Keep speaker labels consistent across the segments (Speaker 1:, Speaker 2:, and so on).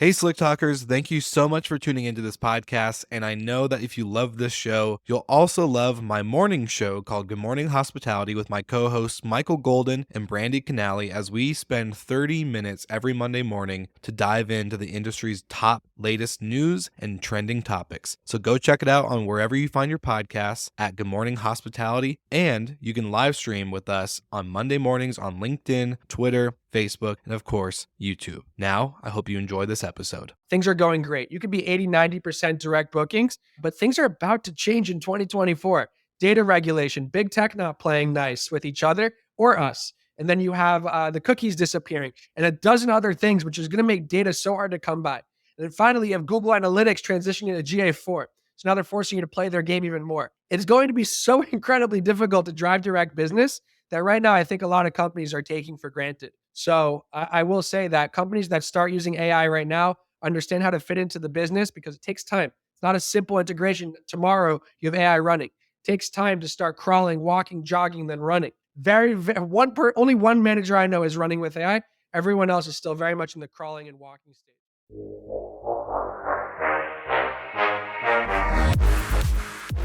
Speaker 1: Hey, Slick Talkers, thank you so much for tuning into this podcast. And I know that if you love this show, you'll also love my morning show called Good Morning Hospitality with my co hosts Michael Golden and Brandy Canali, as we spend 30 minutes every Monday morning to dive into the industry's top latest news and trending topics. So go check it out on wherever you find your podcasts at Good Morning Hospitality. And you can live stream with us on Monday mornings on LinkedIn, Twitter, Facebook, and of course, YouTube. Now, I hope you enjoy this episode.
Speaker 2: Things are going great. You could be 80, 90% direct bookings, but things are about to change in 2024. Data regulation, big tech not playing nice with each other or us. And then you have the cookies disappearing and a dozen other things, which is going to make data so hard to come by. And then finally, you have Google Analytics transitioning to GA4. So now they're forcing you to play their game even more. It's going to be so incredibly difficult to drive direct business that right now I think a lot of companies are taking for granted. So I will say that companies that start using AI right now understand how to fit into the business because it takes time. It's not a simple integration. Tomorrow you have AI running. It takes time to start crawling, walking, jogging, then running. Only one manager I know is running with AI. Everyone else is still very much in the crawling and walking stage.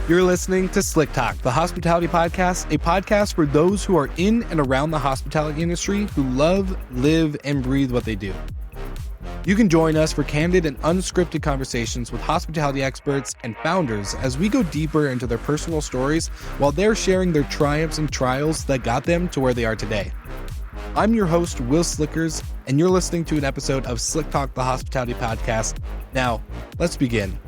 Speaker 1: You're listening to Slick Talk, the hospitality podcast, a podcast for those who are in and around the hospitality industry who love, live, and breathe what they do. You can join us for candid and unscripted conversations with hospitality experts and founders as we go deeper into their personal stories while they're sharing their triumphs and trials that got them to where they are today. I'm your host, Will Slickers, and you're listening to an episode of Slick Talk, the hospitality podcast. Now, let's begin.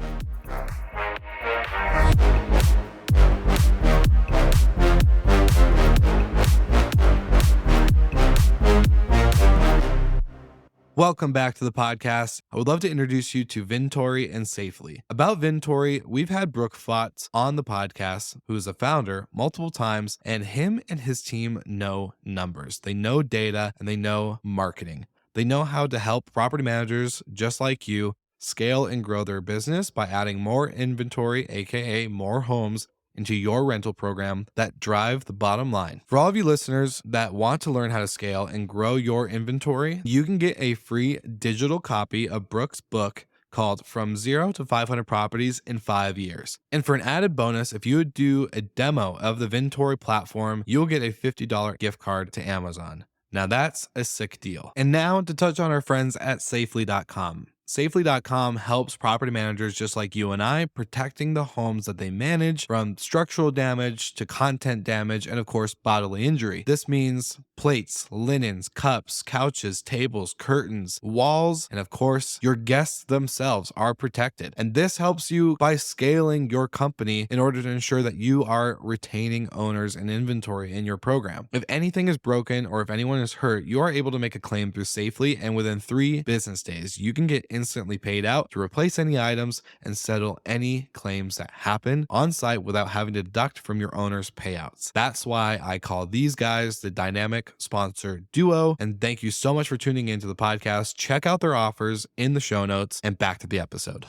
Speaker 1: Welcome back to the podcast. I would love to introduce you to Vintory and Safely. About Vintory, we've had Brooke Fotz on the podcast, who is a founder, multiple times, and him and his team know numbers. They know data and they know marketing. They know how to help property managers just like you scale and grow their business by adding more inventory, aka more homes, into your rental program that drive the bottom line. For all of you listeners that want to learn how to scale and grow your inventory, you can get a free digital copy of Brooke's book called From Zero to 500 Properties in 5 Years. And for an added bonus, if you would do a demo of the Vintory platform, you'll get a $50 gift card to Amazon. Now that's a sick deal. And now to touch on our friends at Safely.com. Safely.com helps property managers just like you and I protecting the homes that they manage from structural damage to content damage and of course bodily injury. This means plates, linens, cups, couches, tables, curtains, walls, and of course your guests themselves are protected. And this helps you by scaling your company in order to ensure that you are retaining owners and inventory in your program. If anything is broken or if anyone is hurt, you are able to make a claim through Safely, and within 3 business days you can get instantly paid out to replace any items and settle any claims that happen on site without having to deduct from your owner's payouts. That's why I call these guys the dynamic sponsor duo. And thank you so much for tuning into the podcast. Check out their offers in the show notes, and back to the episode.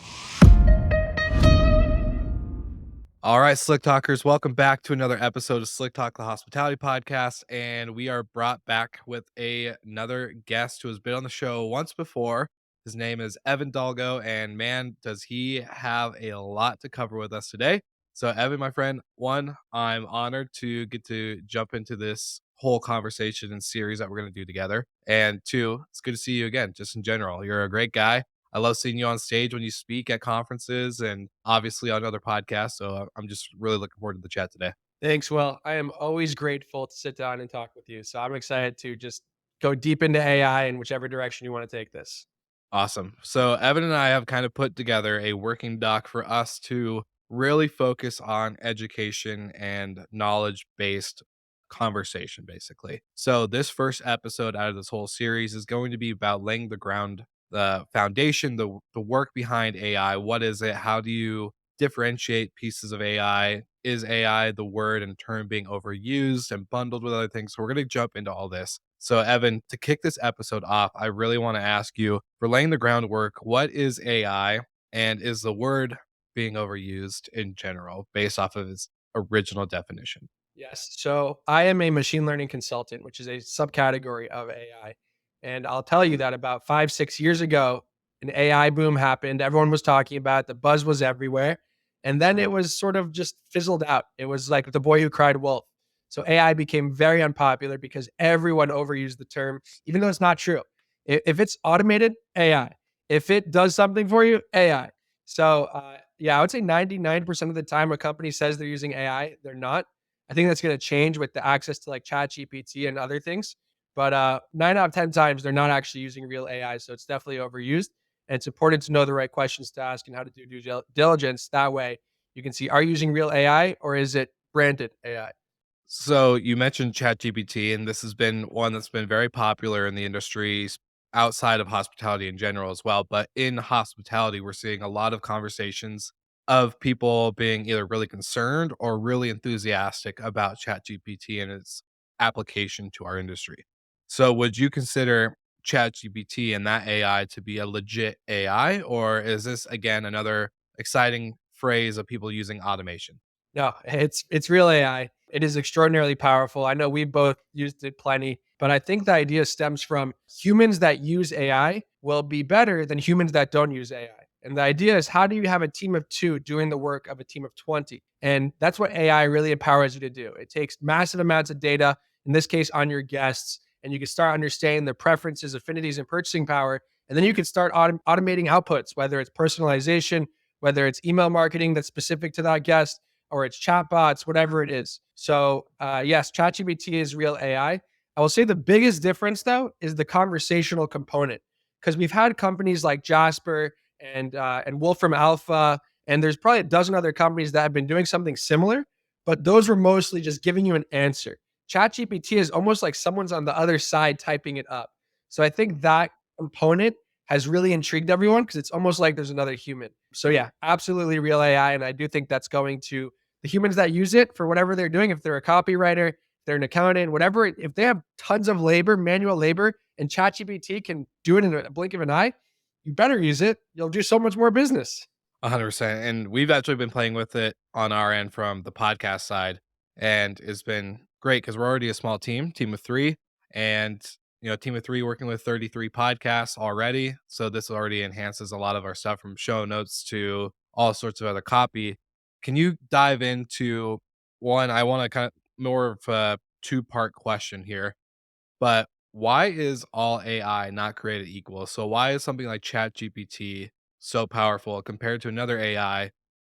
Speaker 1: All right, Slick Talkers, welcome back to another episode of Slick Talk, the hospitality podcast. And we are brought back with another guest who has been on the show once before. His name is Evan Dalgo, and man, does he have a lot to cover with us today. So Evan, my friend, one, I'm honored to get to jump into this whole conversation and series that we're going to do together. And two, it's good to see you again, just in general. You're a great guy. I love seeing you on stage when you speak at conferences and obviously on other podcasts. So I'm just really looking forward to the chat today.
Speaker 2: Thanks, Will. I am always grateful to sit down and talk with you. So I'm excited to just go deep into AI in whichever direction you want to take this.
Speaker 1: Awesome. So Evan and I have kind of put together a working doc for us to really focus on education and knowledge-based conversation, basically. So this first episode out of this whole series is going to be about laying the ground, the foundation, the work behind AI. What is it? How do you differentiate pieces of AI? Is AI the word and term being overused and bundled with other things? So we're going to jump into all this. So Evan, to kick this episode off, I really want to ask you, for laying the groundwork, what is AI, and is the word being overused in general based off of its original definition?
Speaker 2: Yes. So I am a machine learning consultant, which is a subcategory of AI. And I'll tell you that about 5, 6 years ago, an AI boom happened. Everyone was talking about it. The buzz was everywhere. And then it was sort of just fizzled out. It was like the boy who cried wolf. So AI became very unpopular because everyone overused the term, even though it's not true. If it's automated, AI. If it does something for you, AI. So, yeah, I would say 99% of the time a company says they're using AI, they're not. I think that's going to change with the access to like ChatGPT and other things. But 9 out of 10 times, they're not actually using real AI. So it's definitely overused. And it's important to know the right questions to ask and how to do due diligence. That way, you can see, are you using real AI or is it branded AI?
Speaker 1: So you mentioned ChatGPT, and this has been one that's been very popular in the industry outside of hospitality in general as well. But in hospitality, we're seeing a lot of conversations of people being either really concerned or really enthusiastic about ChatGPT and its application to our industry. So would you consider ChatGPT and that AI to be a legit AI, or is this again another exciting phrase of people using automation?
Speaker 2: No, it's real AI. It is extraordinarily powerful. I know we both used it plenty, but I think the idea stems from humans that use AI will be better than humans that don't use AI. And the idea is, how do you have a team of two doing the work of a team of 20? And that's what AI really empowers you to do. It takes massive amounts of data, in this case on your guests, and you can start understanding their preferences, affinities, and purchasing power. And then you can start automating outputs, whether it's personalization, whether it's email marketing that's specific to that guest, or it's chatbots, whatever it is. So, yes, ChatGPT is real AI. I will say the biggest difference, though, is the conversational component, because we've had companies like Jasper and Wolfram Alpha, and there's probably a dozen other companies that have been doing something similar, but those were mostly just giving you an answer. ChatGPT is almost like someone's on the other side typing it up. So I think that component has really intrigued everyone because it's almost like there's another human. So yeah, absolutely real AI, and I do think that's going to the humans that use it for whatever they're doing, if they're a copywriter, if they're an accountant, whatever, if they have tons of labor, manual labor, and ChatGPT can do it in a blink of an eye, you better use it. You'll do so much more business.
Speaker 1: 100%. And we've actually been playing with it on our end from the podcast side. And it's been great because we're already a small team of three. And, team of three working with 33 podcasts already. So this already enhances a lot of our stuff from show notes to all sorts of other copy. Can you dive into one? I want to kind of more of a two-part question here, but why is all AI not created equal? So why is something like ChatGPT so powerful compared to another AI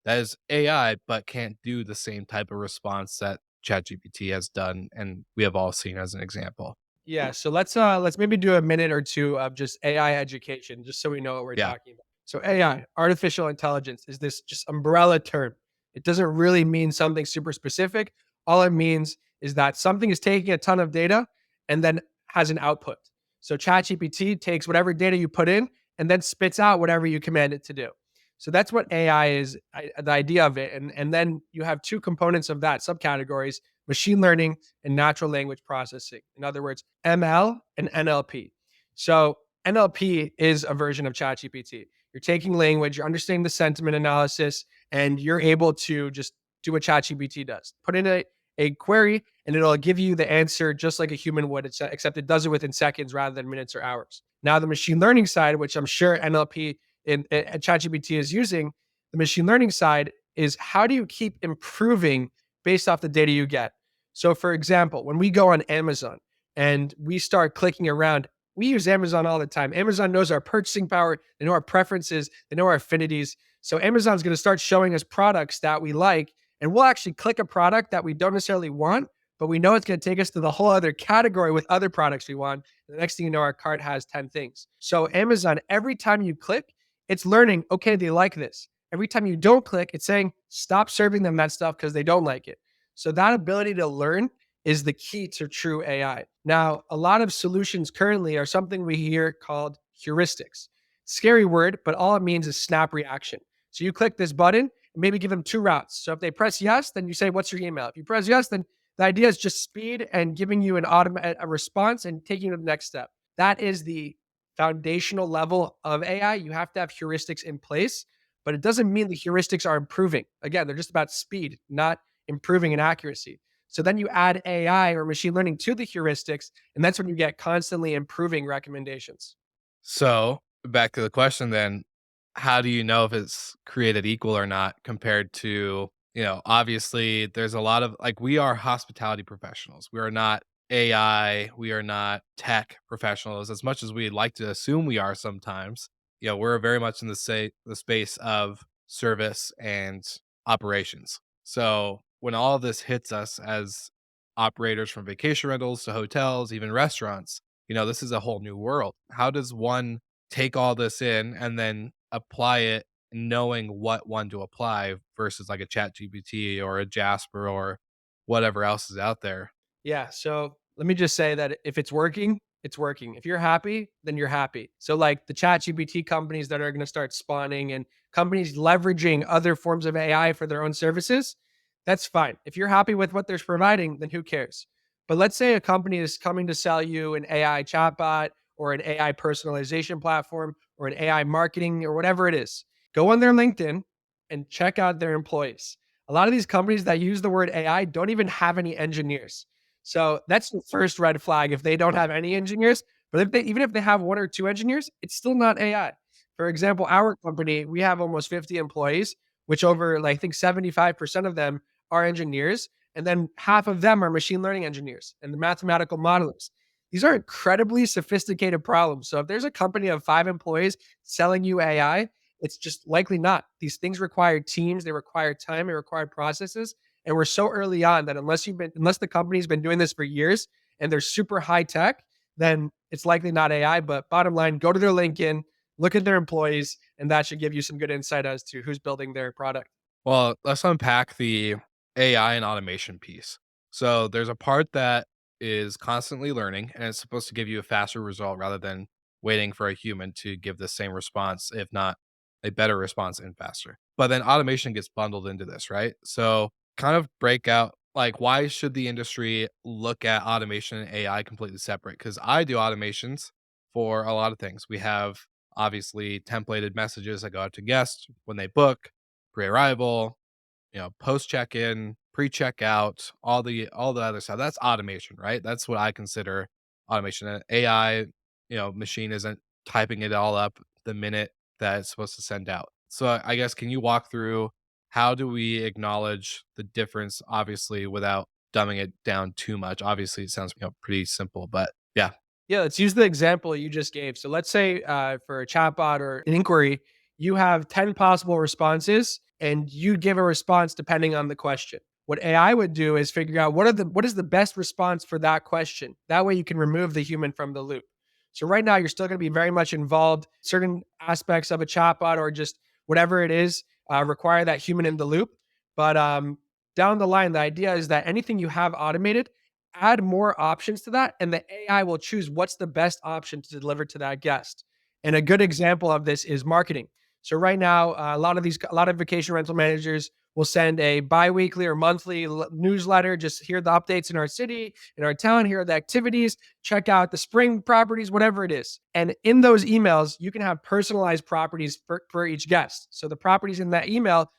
Speaker 1: that is AI but can't do the same type of response that ChatGPT has done and we have all seen as an example?
Speaker 2: Yeah, so let's maybe do a minute or two of just AI education, just so we know what we're
Speaker 1: Yeah.
Speaker 2: talking about. So AI, artificial intelligence, is this just umbrella term? It doesn't really mean something super specific. All it means is that something is taking a ton of data and then has an output. So ChatGPT takes whatever data you put in and then spits out whatever you command it to do. So that's what AI is, the idea of it. And then you have two components of that subcategories: machine learning and natural language processing. In other words, ML and NLP. So NLP is a version of ChatGPT. You're taking language, you're understanding the sentiment analysis, and you're able to just do what ChatGPT does. Put in a query, and it'll give you the answer just like a human would, except it does it within seconds rather than minutes or hours. Now, the machine learning side, which I'm sure NLP in ChatGPT is using, the machine learning side is, how do you keep improving based off the data you get? So, for example, when we go on Amazon and we start clicking around, we use Amazon all the time. Amazon knows our purchasing power, they know our preferences, they know our affinities. So, Amazon's going to start showing us products that we like, and we'll actually click a product that we don't necessarily want, but we know it's going to take us to the whole other category with other products we want. The next thing you know, our cart has 10 things. So, Amazon, every time you click, it's learning, okay, they like this. Every time you don't click, it's saying, stop serving them that stuff because they don't like it. So that ability to learn is the key to true AI. Now, a lot of solutions currently are something we hear called heuristics. Scary word, but all it means is snap reaction. So you click this button and maybe give them two routes. So if they press yes, then you say, what's your email? If you press yes, then the idea is just speed and giving you an automatic a response and taking you to the next step. That is the foundational level of AI. You have to have heuristics in place, but it doesn't mean the heuristics are improving. Again, they're just about speed, not improving in accuracy. So then you add AI or machine learning to the heuristics, and that's when you get constantly improving recommendations.
Speaker 1: So back to the question then, how do you know if it's created equal or not compared to, obviously there's a lot of like we are hospitality professionals. We are not AI, we are not tech professionals as much as we'd like to assume we are sometimes. We're very much in the space of service and operations. So when all of this hits us as operators from vacation rentals to hotels, even restaurants, this is a whole new world. How does one take all this in and then apply it knowing what one to apply versus like a chat GPT or a Jasper or whatever else is out there?
Speaker 2: Yeah. So let me just say that if it's working, it's working. If you're happy, then you're happy. So, like the chat GPT companies that are going to start spawning and companies leveraging other forms of AI for their own services, that's fine. If you're happy with what they're providing, then who cares? But let's say a company is coming to sell you an AI chatbot or an AI personalization platform or an AI marketing or whatever it is. Go on their LinkedIn and check out their employees. A lot of these companies that use the word AI don't even have any engineers. So that's the first red flag if they don't have any engineers. But even if they have one or two engineers, it's still not AI. For example, our company, we have almost 50 employees, which over like, I think 75% of them are engineers. And then half of them are machine learning engineers and the mathematical modelers. These are incredibly sophisticated problems. So if there's a company of 5 employees selling you AI, it's just likely not. These things require teams, they require time, they require processes. And we're so early on that unless the company's been doing this for years and they're super high tech, then it's likely not AI. But bottom line, go to their LinkedIn, look at their employees, and that should give you some good insight as to who's building their product.
Speaker 1: Well, let's unpack the AI and automation piece. So there's a part that is constantly learning and it's supposed to give you a faster result rather than waiting for a human to give the same response, if not a better response and faster. But then automation gets bundled into this, right? So kind of break out like why should the industry look at automation and AI completely separate? Because I do automations for a lot of things. We have obviously templated messages that go out to guests when they book pre-arrival, post check-in, pre-checkout, all the other stuff. That's automation, right? That's what I consider automation. An AI, machine isn't typing it all up the minute that it's supposed to send out. So I guess can you walk through how do we acknowledge the difference, obviously, without dumbing it down too much? Obviously, it sounds pretty simple, but yeah.
Speaker 2: Yeah, let's use the example you just gave. So let's say for a chatbot or an inquiry, you have 10 possible responses and you give a response depending on the question. What AI would do is figure out what is the best response for that question. That way you can remove the human from the loop. So right now you're still going to be very much involved. Certain aspects of a chatbot or just whatever it is require that human in the loop. But down the line, the idea is that anything you have automated, add more options to that, and the AI will choose what's the best option to deliver to that guest. And a good example of this is marketing. So right now, a lot of vacation rental managers will send a biweekly or monthly newsletter. Just hear the updates in our city, in our town. Here are the activities. Check out the spring properties, whatever it is. And in those emails, you can have personalized properties for each guest. So the properties in that email,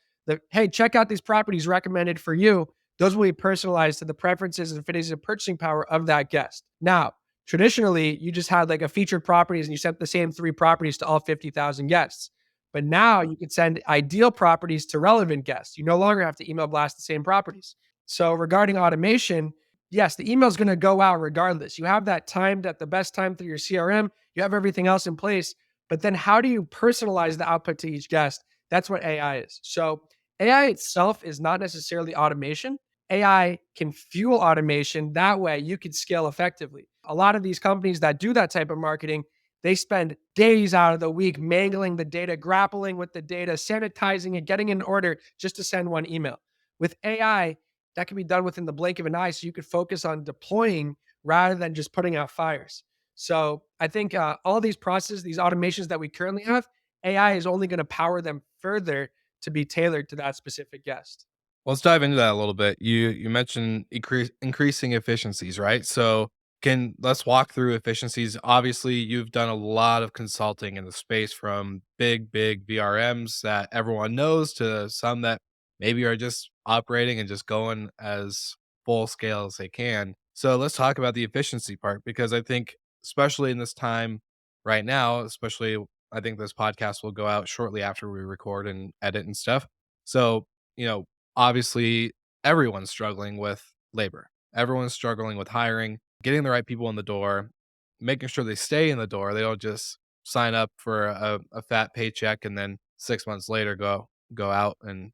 Speaker 2: hey, check out these properties recommended for you, those will be personalized to the preferences and fittings and purchasing power of that guest. Now, traditionally, you just had like a featured properties and you sent the same 3 properties to all 50,000 guests. But now you can send ideal properties to relevant guests. You no longer have to email blast the same properties. So, regarding automation, yes, the email is going to go out regardless. You have that timed at the best time through your CRM, you have everything else in place. But then, how do you personalize the output to each guest? That's what AI is. So, AI itself is not necessarily automation. AI can fuel automation. That way you could scale effectively. A lot of these companies that do that type of marketing, they spend days out of the week mangling the data, grappling with the data, sanitizing it, getting in order just to send one email. With AI, that can be done within the blink of an eye. So you could focus on deploying rather than just putting out fires. So I think all these processes, these automations that we currently have, AI is only going to power them further to be tailored to that specific guest.
Speaker 1: Let's dive into that a little bit. You mentioned increasing efficiencies, right? So can let's walk through efficiencies. Obviously, you've done a lot of consulting in the space from big VRMs that everyone knows to some that maybe are just operating and just going as full scale as they can. So let's talk about the efficiency part because I think especially in this time right now, especially I think this podcast will go out shortly after we record and edit and stuff. So, you know, obviously everyone's struggling with labor. Everyone's struggling with hiring, getting the right people in the door, making sure they stay in the door. They don't just sign up for a fat paycheck and then 6 months later go out and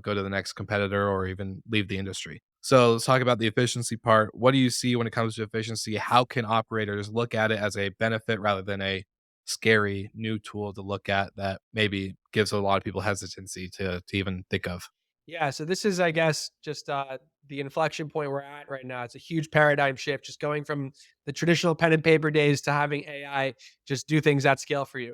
Speaker 1: go to the next competitor or even leave the industry. So let's talk about the efficiency part. What do you see when it comes to efficiency? How can operators look at it as a benefit rather than a scary new tool to look at that maybe gives a lot of people hesitancy to even think of?
Speaker 2: Yeah, so this is, I guess, just the inflection point we're at right now. It's a huge paradigm shift, just going from the traditional pen and paper days to having AI just do things at scale for you.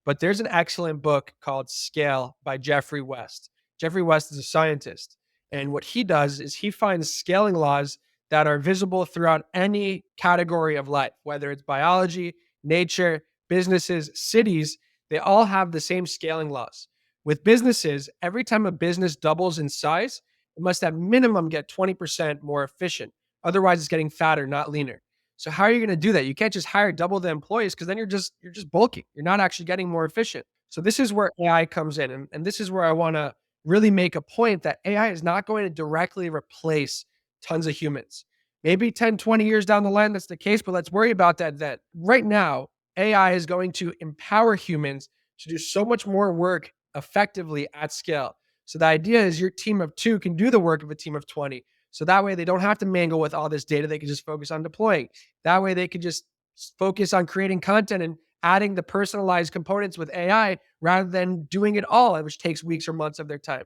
Speaker 2: But there's an excellent book called Scale by Jeffrey West. Jeffrey West is a scientist, and what he does is he finds scaling laws that are visible throughout any category of life, whether it's biology, nature, businesses, cities. They all have the same scaling laws. With businesses, every time a business doubles in size, it must at minimum get 20% more efficient. Otherwise, it's getting fatter, not leaner. So how are you going to do that? You can't just hire double the employees because then you're just bulking. You're not actually getting more efficient. So this is where AI comes in. And this is where I want to really make a point that AI is not going to directly replace tons of humans. Maybe 10, 20 years down the line, that's the case, but let's worry about that then. Right now, AI is going to empower humans to do so much more work effectively at scale. So the idea is your team of two can do the work of a team of 20. So that way they don't have to mangle with all this data. They can just focus on deploying. That way they could just focus on creating content and adding the personalized components with AI rather than doing it all, which takes weeks or months of their time.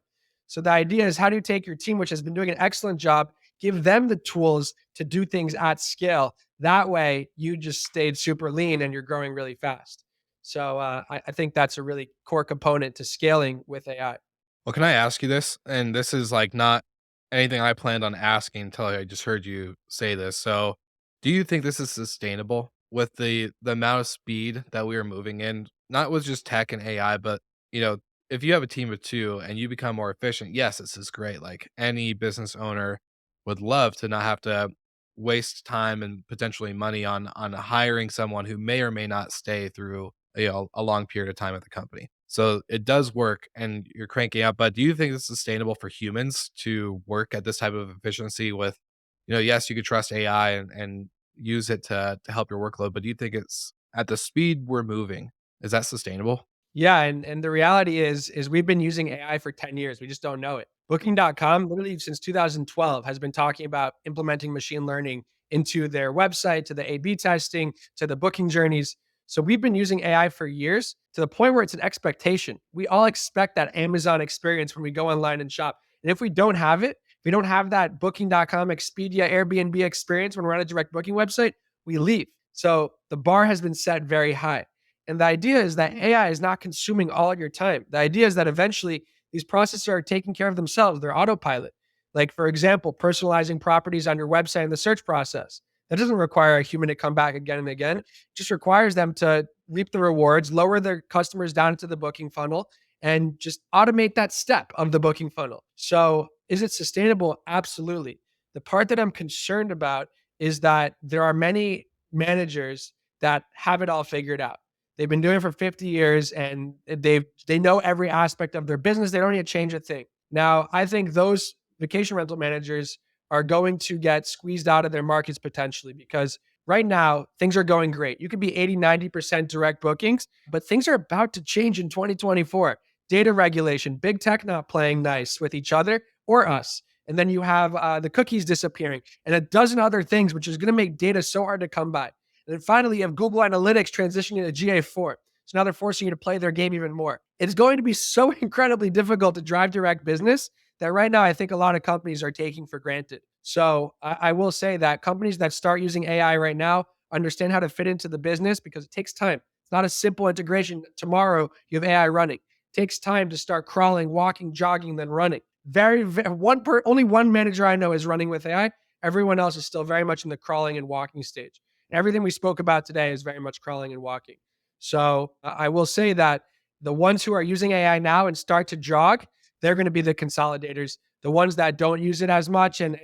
Speaker 2: So the idea is, how do you take your team, which has been doing an excellent job, give them the tools to do things at scale? That way you just stayed super lean and you're growing really fast. So I think that's a really core component to scaling with AI.
Speaker 1: Well, can I ask you this? And this is like not anything I planned on asking until I just heard you say this. So, do you think this is sustainable with the amount of speed that we are moving in? Not with just tech and AI, but you know, if you have a team of two and you become more efficient, yes, this is great. Like any business owner would love to not have to waste time and potentially money on hiring someone who may or may not stay through a long period of time at the company. So it does work and you're cranking out, but do you think it's sustainable for humans to work at this type of efficiency with, yes, you could trust AI and use it to help your workload, but do you think it's at the speed we're moving, is that sustainable?
Speaker 2: Yeah, and the reality is we've been using AI for 10 years. We just don't know it. Booking.com, literally since 2012, has been talking about implementing machine learning into their website, to the A/B testing, to the booking journeys. So we've been using AI for years, to the point where it's an expectation. We all expect that Amazon experience when we go online and shop. And if we don't have it, if we don't have that Booking.com, Expedia, Airbnb experience when we're on a direct booking website, we leave. So the bar has been set very high. And the idea is that AI is not consuming all of your time. The idea is that eventually these processes are taking care of themselves. They're autopilot. Like, for example, personalizing properties on your website in the search process. That doesn't require a human to come back again and again. It just requires them to reap the rewards, lower their customers down into the booking funnel, and just automate that step of the booking funnel. So, is it sustainable? Absolutely. The part that I'm concerned about is that there are many managers that have it all figured out. They've been doing it for 50 years and they know every aspect of their business. They don't need to change a thing. Now, I think those vacation rental managers are going to get squeezed out of their markets potentially, because right now things are going great. You could be 80, 90% direct bookings, but things are about to change in 2024. Data regulation, big tech not playing nice with each other or us. And then you have the cookies disappearing and a dozen other things, which is going to make data so hard to come by. And then finally, you have Google Analytics transitioning to GA4. So now they're forcing you to play their game even more. It's going to be so incredibly difficult to drive direct business that right now I think a lot of companies are taking for granted. So I will say that companies that start using AI right now understand how to fit into the business, because it takes time. It's not a simple integration. Tomorrow you have AI running. It takes time to start crawling, walking, jogging, then running. Only one manager I know is running with AI. Everyone else is still very much in the crawling and walking stage. Everything we spoke about today is very much crawling and walking. So I will say that the ones who are using AI now and start to jog, they're going to be the consolidators. The ones that don't use it as much and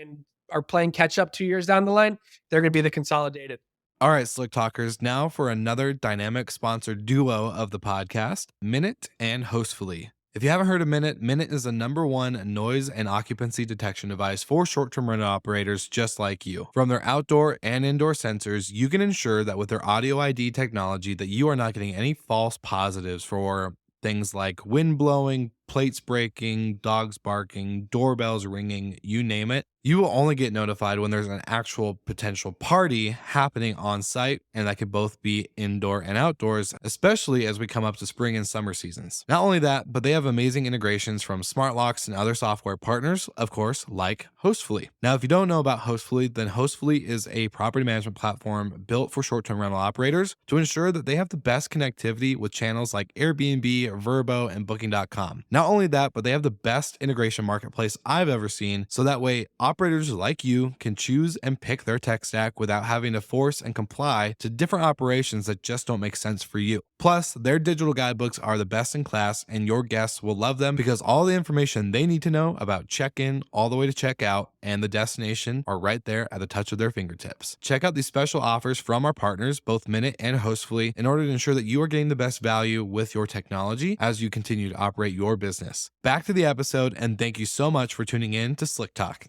Speaker 2: are playing catch up 2 years down the line, they're going to be the consolidated.
Speaker 1: All right, Slick Talkers, now for another dynamic sponsored duo of the podcast, Minute and Hostfully. If you haven't heard of Minute, Minute is the #1 noise and occupancy detection device for short-term rental operators just like you. From their outdoor and indoor sensors, you can ensure that with their audio ID technology that you are not getting any false positives for things like wind blowing, plates breaking, dogs barking, doorbells ringing, you name it. You will only get notified when there's an actual potential party happening on site, and that could both be indoor and outdoors, especially as we come up to spring and summer seasons. Not only that, but they have amazing integrations from smart locks and other software partners, of course, like Hostfully. Now, if you don't know about Hostfully, then Hostfully is a property management platform built for short-term rental operators to ensure that they have the best connectivity with channels like Airbnb, Vrbo, and Booking.com. Not only that, but they have the best integration marketplace I've ever seen, so that way operators like you can choose and pick their tech stack without having to force and comply to different operations that just don't make sense for you. Plus, their digital guidebooks are the best in class, and your guests will love them because all the information they need to know about check-in all the way to check-out and the destination are right there at the touch of their fingertips. Check out these special offers from our partners, both Minute and Hostfully, in order to ensure that you are getting the best value with your technology as you continue to operate your business. Back to the episode, and thank you so much for tuning in to Slick Talk.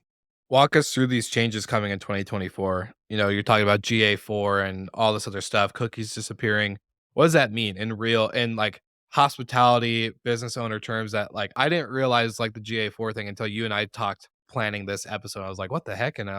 Speaker 1: Walk us through these changes coming in 2024. You're talking about GA4 and all this other stuff, cookies disappearing. What does that mean in like hospitality business owner terms that like I didn't realize like the GA4 thing until you and I talked planning this episode. I was like, what the heck? And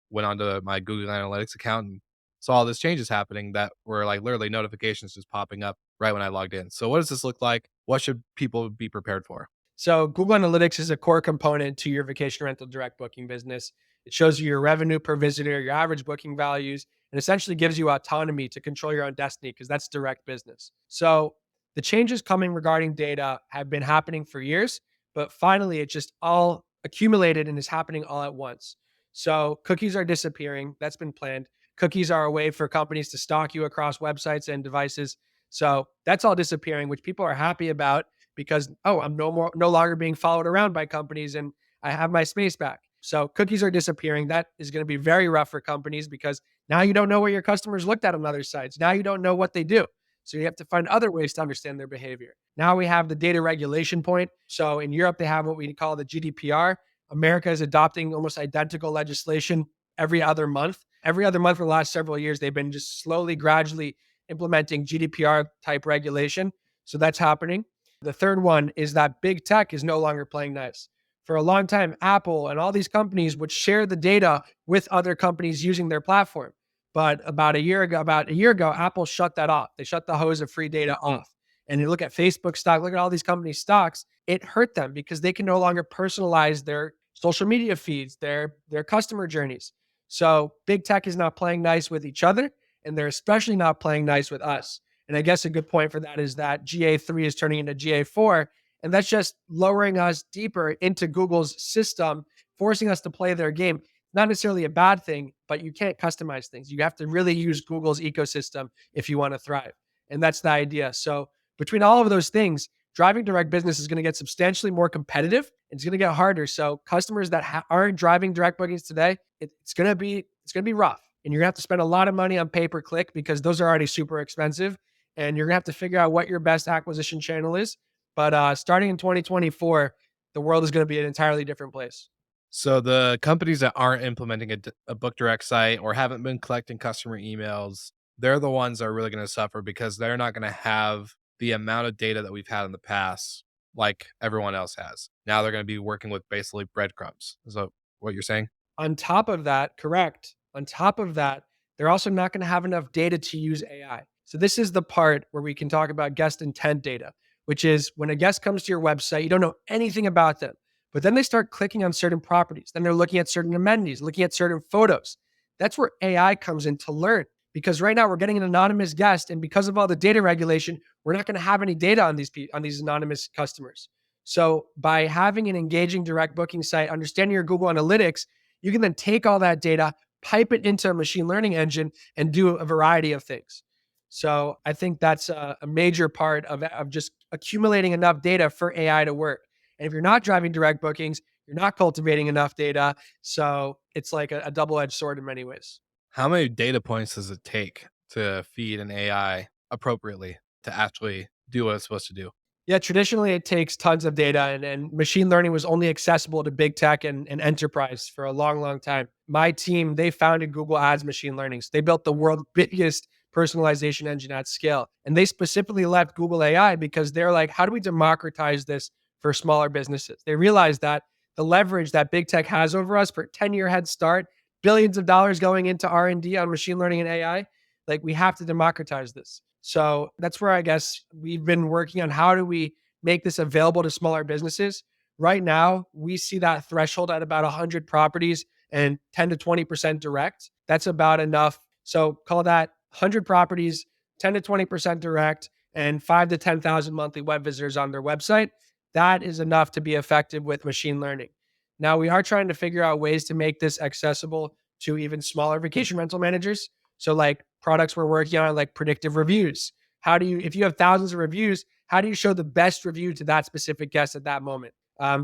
Speaker 1: went onto my Google Analytics account and saw all these changes happening that were like literally notifications just popping up right when I logged in. So what does this look like? What should people be prepared for?
Speaker 2: So Google Analytics is a core component to your vacation rental direct booking business. It shows you your revenue per visitor, your average booking values, and essentially gives you autonomy to control your own destiny because that's direct business. So the changes coming regarding data have been happening for years, but finally it just all accumulated and is happening all at once. So cookies are disappearing. That's been planned. Cookies are a way for companies to stalk you across websites and devices. So that's all disappearing, which people are happy about because I'm no longer being followed around by companies and I have my space back. So cookies are disappearing. That is going to be very rough for companies because now you don't know where your customers looked at on other sites. Now you don't know what they do. So you have to find other ways to understand their behavior. Now we have the data regulation point. So in Europe, they have what we call the GDPR. America is adopting almost identical legislation every other month. Every other month for the last several years, they've been just slowly, gradually implementing GDPR type regulation. So that's happening. The third one is that big tech is no longer playing nice. For a long time, Apple and all these companies would share the data with other companies using their platform. But about a year ago, Apple shut that off. They shut the hose of free data off. And you look at Facebook stock, look at all these companies' stocks, it hurt them because they can no longer personalize their social media feeds, their customer journeys. So big tech is not playing nice with each other, and they're especially not playing nice with us. And I guess a good point for that is that GA3 is turning into GA4, and that's just lowering us deeper into Google's system, forcing us to play their game. Not necessarily a bad thing, but you can't customize things. You have to really use Google's ecosystem if you want to thrive. And that's the idea. So between all of those things, driving direct business is going to get substantially more competitive and it's going to get harder. So customers that aren't driving direct bookings today, it's going to be rough. And you're going to have to spend a lot of money on pay per click because those are already super expensive. And you're going to have to figure out what your best acquisition channel is. But starting in 2024, the world is going to be an entirely different place.
Speaker 1: So the companies that aren't implementing a book direct site or haven't been collecting customer emails, they're the ones that are really going to suffer because they're not going to have the amount of data that we've had in the past like everyone else has. Now they're going to be working with basically breadcrumbs. Is that what you're saying?
Speaker 2: On top of that, correct. On top of that, they're also not going to have enough data to use AI. So this is the part where we can talk about guest intent data, which is when a guest comes to your website, you don't know anything about them, but then they start clicking on certain properties. Then they're looking at certain amenities, looking at certain photos. That's where AI comes in to learn. Because right now we're getting an anonymous guest, and because of all the data regulation, we're not going to have any data on these anonymous customers. So by having an engaging direct booking site, understanding your Google Analytics, you can then take all that data, pipe it into a machine learning engine, and do a variety of things. So I think that's a major part of just accumulating enough data for AI to work. And if you're not driving direct bookings, you're not cultivating enough data. So it's like a double-edged sword in many ways.
Speaker 1: How many data points does it take to feed an AI appropriately to actually do what it's supposed to do?
Speaker 2: Yeah, traditionally it takes tons of data, and machine learning was only accessible to big tech and enterprise for a long, long time. My team, they founded Google Ads Machine Learning. So they built the world's biggest personalization engine at scale. And they specifically left Google AI because they're like, how do we democratize this for smaller businesses? They realized that the leverage that big tech has over us for a 10-year head start, billions of dollars going into R&D on machine learning and AI, like we have to democratize this. So that's where I guess we've been working on how do we make this available to smaller businesses. Right now, we see that threshold at about 100 properties and 10 to 20% direct. That's about enough. So call that 100 properties, 10 to 20% direct, and 5 to 10,000 monthly web visitors on their website. That is enough to be effective with machine learning. Now, we are trying to figure out ways to make this accessible to even smaller vacation rental managers. So, like products we're working on, like predictive reviews. How do you, if you have thousands of reviews, how do you show the best review to that specific guest at that moment?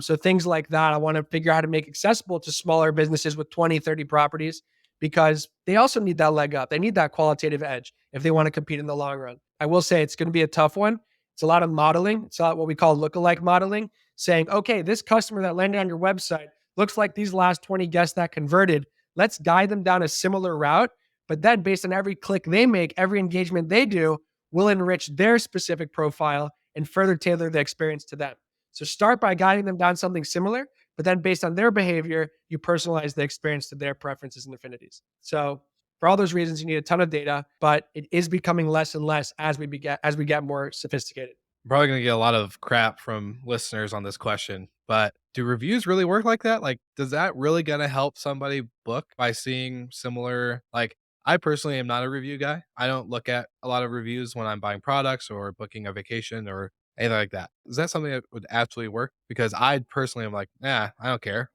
Speaker 2: So, things like that, I want to figure out how to make accessible to smaller businesses with 20, 30 properties because they also need that leg up. They need that qualitative edge if they want to compete in the long run. I will say it's going to be a tough one. It's a lot of modeling. It's a lot what we call lookalike modeling, saying, okay, this customer that landed on your website looks like these last 20 guests that converted. Let's guide them down a similar route. But then, based on every click they make, every engagement they do, will enrich their specific profile and further tailor the experience to them. So, start by guiding them down something similar, but then, based on their behavior, you personalize the experience to their preferences and affinities. So, for all those reasons, you need a ton of data, but it is becoming less and less as we get more sophisticated.
Speaker 1: I'm probably going to get a lot of crap from listeners on this question, but do reviews really work like that? Like, does that really going to help somebody book by seeing similar, like, I personally am not a review guy. I don't look at a lot of reviews when I'm buying products or booking a vacation or anything like that. Is that something that would actually work? Because I personally am like, nah, I don't care.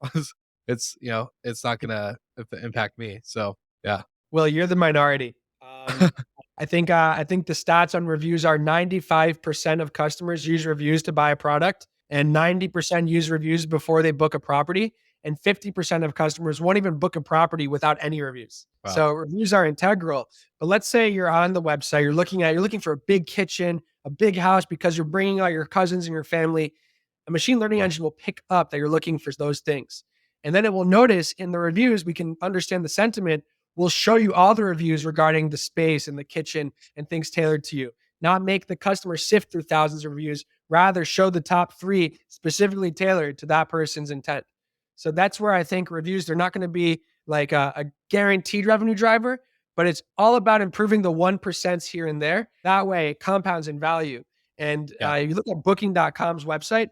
Speaker 1: It's not going to impact me. So, yeah.
Speaker 2: Well, you're the minority. I think the stats on reviews are 95% of customers use reviews to buy a product, and 90% use reviews before they book a property, and 50% of customers won't even book a property without any reviews.
Speaker 1: Wow.
Speaker 2: So reviews are integral. But let's say you're on the website, you're looking for a big kitchen, a big house because you're bringing out your cousins and your family. A machine learning engine will pick up that you're looking for those things. And then it will notice in the reviews, we can understand the sentiment. We'll show you all the reviews regarding the space and the kitchen and things tailored to you. Not make the customer sift through thousands of reviews, rather show the top 3 specifically tailored to that person's intent. So that's where I think reviews, they're not going to be like a guaranteed revenue driver, but it's all about improving the 1% here and there. That way it compounds in value. And
Speaker 1: Yeah.
Speaker 2: you look at booking.com's website,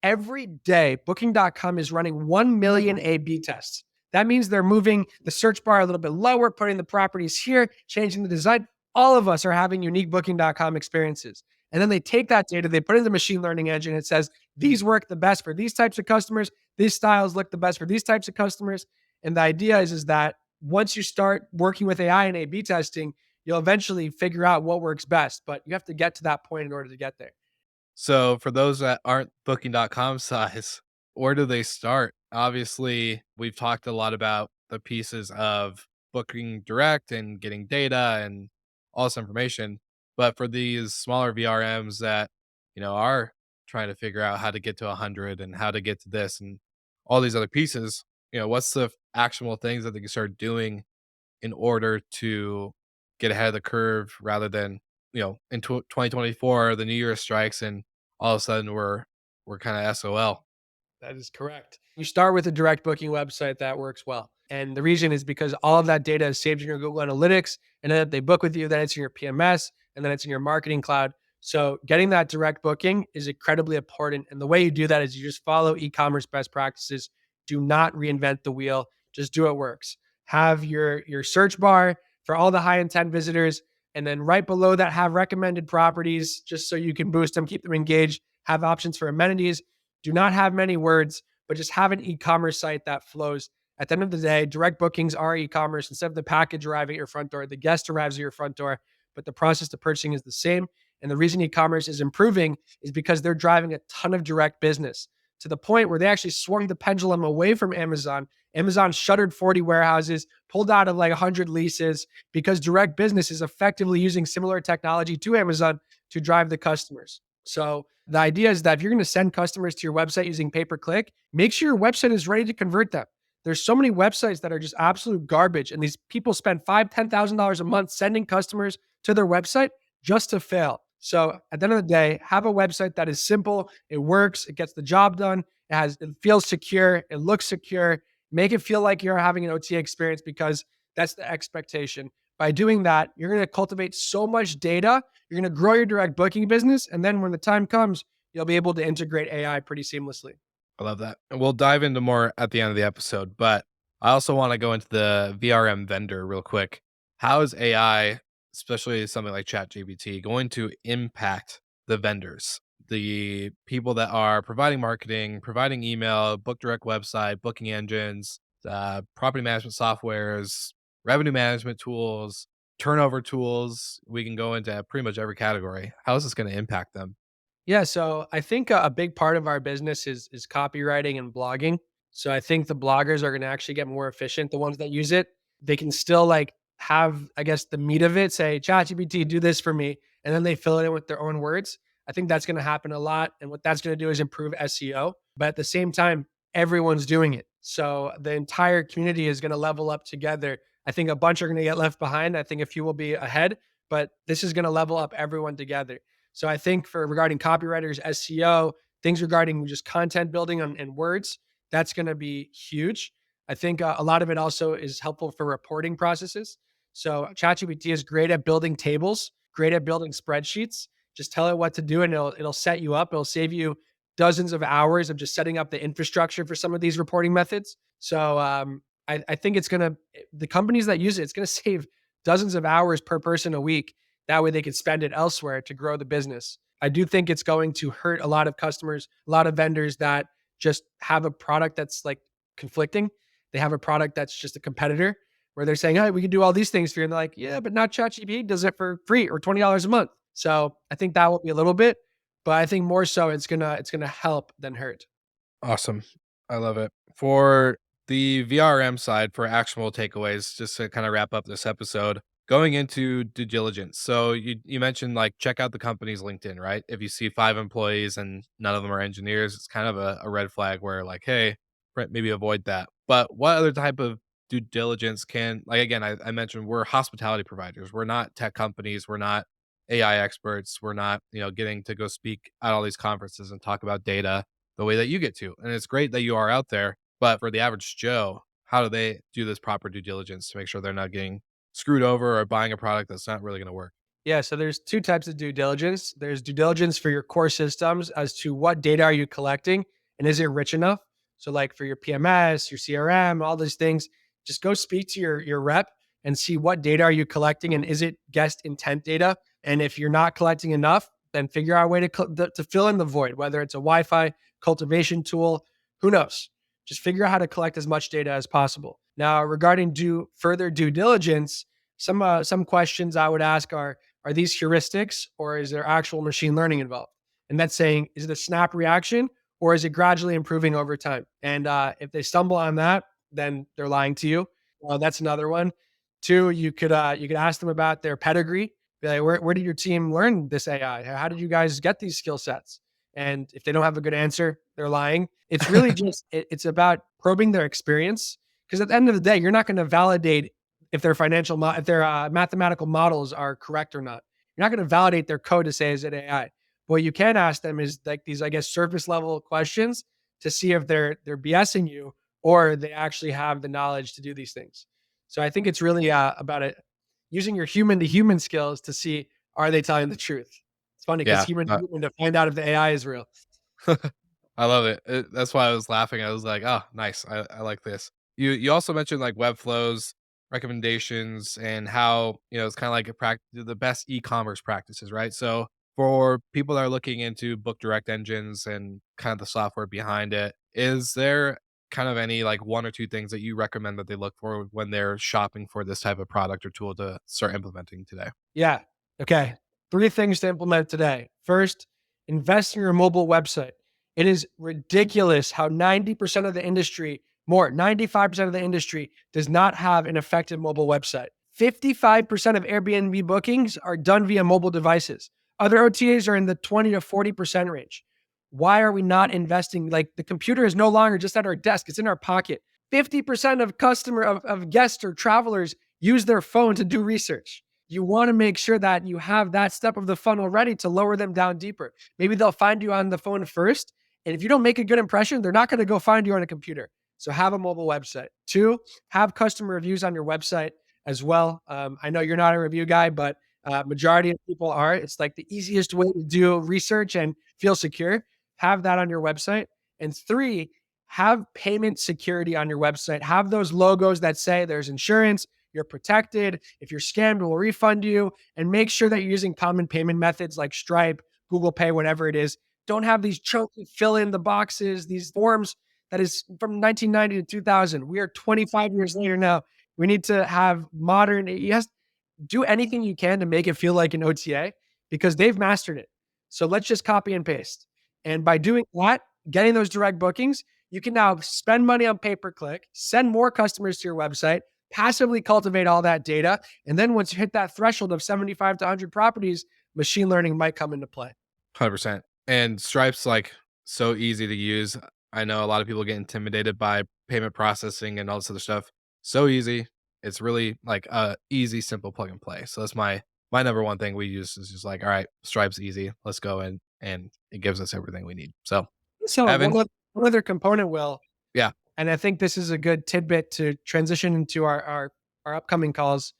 Speaker 2: every day, booking.com is running 1 million A/B tests. That means they're moving the search bar a little bit lower, putting the properties here, changing the design. All of us are having unique booking.com experiences. And then they take that data, they put it in the machine learning engine. It says, these work the best for these types of customers. These styles look the best for these types of customers. And the idea is that once you start working with AI and A/B testing, you'll eventually figure out what works best. But you have to get to that point in order to get there.
Speaker 1: So for those that aren't booking.com size, where do they start? Obviously, we've talked a lot about the pieces of booking direct and getting data and all this information. But for these smaller VRMs that, are trying to figure out how to get to 100 and how to get to this and all these other pieces, what's the actionable things that they can start doing in order to get ahead of the curve rather than, in 2024, the new year strikes and all of a sudden we're kind of SOL.
Speaker 2: That is correct. You start with a direct booking website that works well. And the reason is because all of that data is saved in your Google Analytics. And then if they book with you, then it's in your PMS and then it's in your marketing cloud. So getting that direct booking is incredibly important. And the way you do that is you just follow e-commerce best practices. Do not reinvent the wheel. Just do what works. Have your search bar for all the high intent visitors. And then right below that, have recommended properties just so you can boost them, keep them engaged, have options for amenities. Do not have many words, but just have an e-commerce site that flows. At the end of the day, direct bookings are e-commerce. Instead of the package arriving at your front door, the guest arrives at your front door, but the process to purchasing is the same. And the reason e-commerce is improving is because they're driving a ton of direct business. to the point where they actually swung the pendulum away from Amazon. Amazon shuttered 40 warehouses, pulled out of like 100 leases because direct business is effectively using similar technology to Amazon to drive the customers. So the idea is that if you're going to send customers to your website using pay per click, make sure your website is ready to convert them. There's so many websites that are just absolute garbage, and these people spend $5,000, $10,000 a month sending customers to their website just to fail. So at the end of the day, have a website that is simple, it works, it gets the job done, it feels secure, it looks secure. Make it feel like you're having an OTA experience because that's the expectation. By doing that, you're going to cultivate so much data, you're going to grow your direct booking business, and then when the time comes, you'll be able to integrate AI pretty seamlessly.
Speaker 1: I love that. And we'll dive into more at the end of the episode, but I also want to go into the VRM vendor real quick. How is AI, especially something like ChatGPT, going to impact the vendors, the people that are providing marketing, providing email, book direct website, booking engines, property management softwares, revenue management tools, turnover tools? We can go into pretty much every category. How is this going to impact them?
Speaker 2: Yeah, so I think a big part of our business is copywriting and blogging. So I think the bloggers are going to actually get more efficient. The ones that use it, they can still like have, I guess, the meat of it. Say, ChatGPT, do this for me, and then they fill it in with their own words. I think that's going to happen a lot, and what that's going to do is improve SEO. But at the same time, everyone's doing it, so the entire community is going to level up together. I think a bunch are going to get left behind. I think a few will be ahead, but this is going to level up everyone together. So I think for regarding copywriters, SEO, things regarding just content building and words, that's going to be huge. I think a lot of it also is helpful for reporting processes. So ChatGPT is great at building tables, great at building spreadsheets. Just tell it what to do, and it'll set you up. It'll save you dozens of hours of just setting up the infrastructure for some of these reporting methods. So I think it's gonna the companies that use it, it's gonna save dozens of hours per person a week. That way they could spend it elsewhere to grow the business. I do think it's going to hurt a lot of customers, a lot of vendors that just have a product that's like conflicting. They have a product that's just a competitor where they're saying, "Hey, we can do all these things for you." And they're like, "Yeah, but not ChatGPT does it for free or $20 a month." So I think that will be a little bit, but I think more so it's gonna help than hurt.
Speaker 1: Awesome. I love it. For the VRM side, for actionable takeaways, just to kind of wrap up this episode, going into due diligence. So you mentioned like check out the company's LinkedIn, right? If you see 5 employees and none of them are engineers, it's kind of a red flag where like, hey, maybe avoid that. But what other type of due diligence can, like, again, I mentioned we're hospitality providers. We're not tech companies. We're not AI experts. We're not, getting to go speak at all these conferences and talk about data the way that you get to. And it's great that you are out there, but for the average Joe, how do they do this proper due diligence to make sure they're not getting screwed over or buying a product that's not really going to work?
Speaker 2: Yeah, so there's two types of due diligence. There's due diligence for your core systems as to what data are you collecting and is it rich enough? So like for your PMS, your CRM, all these things, just go speak to your rep and see what data are you collecting and is it guest intent data? And if you're not collecting enough, then figure out a way to fill in the void, whether it's a Wi-Fi cultivation tool, who knows? Just figure out how to collect as much data as possible. Now, regarding further due diligence, some questions I would ask are these heuristics or is there actual machine learning involved? And that's saying, is it a snap reaction or is it gradually improving over time? And if they stumble on that, then they're lying to you. That's another one. Two, you could ask them about their pedigree. Be like, where did your team learn this AI? How did you guys get these skill sets? And if they don't have a good answer, they're lying. It's really just it's about probing their experience because at the end of the day, you're not going to validate if if their mathematical models are correct or not. You're not going to validate their code to say is it AI. What you can ask them is like these, I guess, surface level questions to see if they're BSing you or they actually have the knowledge to do these things. So I think it's really about it using your human to human skills to see are they telling the truth. It's funny because
Speaker 1: Yeah.
Speaker 2: human to human to find out if the AI is real.
Speaker 1: I love it. That's why I was laughing. I was like, "Oh, nice. I like this." You also mentioned like web flows, recommendations, and how it's kind of like the best e-commerce practices, right? So for people that are looking into book direct engines and kind of the software behind it, is there kind of any like one or two things that you recommend that they look for when they're shopping for this type of product or tool to start implementing today?
Speaker 2: Yeah. Okay. Three things to implement today. First, invest in your mobile website. It is ridiculous how 90% of the industry, 95% of the industry does not have an effective mobile website. 55% of Airbnb bookings are done via mobile devices. Other OTAs are in the 20 to 40% range. Why are we not investing? Like, the computer is no longer just at our desk, it's in our pocket. 50% of guests or travelers use their phone to do research. You want to make sure that you have that step of the funnel ready to lower them down deeper. Maybe they'll find you on the phone first. And if you don't make a good impression, they're not going to go find you on a computer. So have a mobile website. 2, have customer reviews on your website as well. I know you're not a review guy, but majority of people are. It's like the easiest way to do research and feel secure. Have that on your website. And 3, have payment security on your website. Have those logos that say there's insurance, you're protected. If you're scammed, we'll refund you. And make sure that you're using common payment methods like Stripe, Google Pay, whatever it is. Don't have these chunky fill in the boxes, these forms that is from 1990 to 2000. We are 25 years later now. We need to have modern, yes, do anything you can to make it feel like an OTA because they've mastered it. So let's just copy and paste. And by doing that, getting those direct bookings, you can now spend money on pay-per-click, send more customers to your website, passively cultivate all that data. And then once you hit that threshold of 75 to 100 properties, machine learning might come into play.
Speaker 1: 100%. And Stripe's like so easy to use. I know a lot of people get intimidated by payment processing and all this other stuff. So easy. It's really like a easy, simple plug and play. So that's my number one thing we use is just like, all right, Stripe's easy. Let's go in and it gives us everything we need. So Evan,
Speaker 2: one other component, Will.
Speaker 1: Yeah.
Speaker 2: And I think this is a good tidbit to transition into our upcoming calls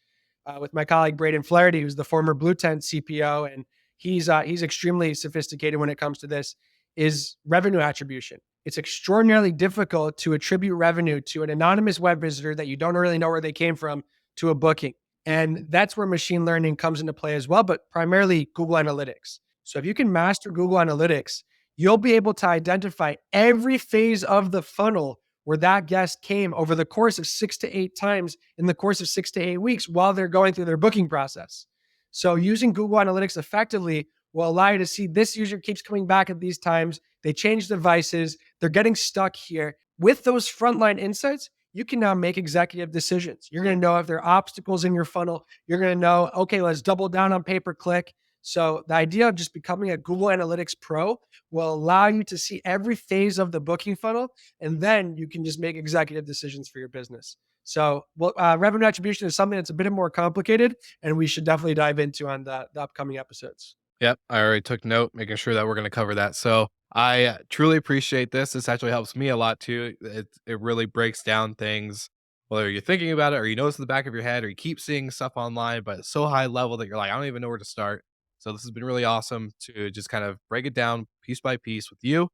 Speaker 2: with my colleague Braden Flaherty, who's the former Blue Tent CPO, and he's extremely sophisticated when it comes to this, is revenue attribution. It's extraordinarily difficult to attribute revenue to an anonymous web visitor that you don't really know where they came from to a booking. And that's where machine learning comes into play as well, but primarily Google Analytics. So if you can master Google Analytics, you'll be able to identify every phase of the funnel where that guest came over the course of 6 to 8 times in the course of 6 to 8 weeks while they're going through their booking process. So using Google Analytics effectively will allow you to see this user keeps coming back at these times. They change devices. They're getting stuck here. With those frontline insights, you can now make executive decisions. You're going to know if there are obstacles in your funnel. You're going to know, okay, let's double down on pay-per-click. So the idea of just becoming a Google Analytics Pro will allow you to see every phase of the booking funnel, and then you can just make executive decisions for your business. So revenue attribution is something that's a bit more complicated, and we should definitely dive into on the upcoming episodes.
Speaker 1: Yep, I already took note, making sure that we're going to cover that. So I truly appreciate this. This actually helps me a lot too. It really breaks down things, whether you're thinking about it or you know it's in the back of your head or you keep seeing stuff online, but it's so high level that you're like, I don't even know where to start. So this has been really awesome to just kind of break it down piece by piece with you.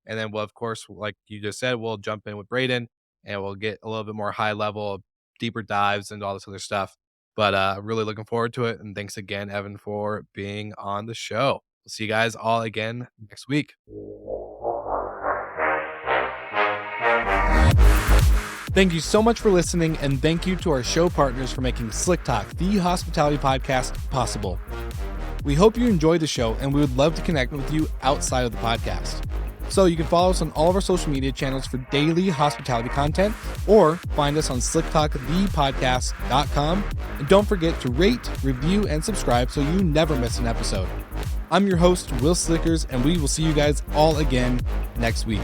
Speaker 1: And then we'll, of course, like you just said, we'll jump in with Braden and we'll get a little bit more high level, deeper dives into all this other stuff. But really looking forward to it. And thanks again, Evan, for being on the show. We'll see you guys all again next week. Thank you so much for listening, and thank you to our show partners for making Slick Talk, the hospitality podcast, possible. We hope you enjoyed the show, and we would love to connect with you outside of the podcast. So you can follow us on all of our social media channels for daily hospitality content, or find us on slicktalkthepodcast.com. And don't forget to rate, review, and subscribe so you never miss an episode. I'm your host, Will Slickers, and we will see you guys all again next week.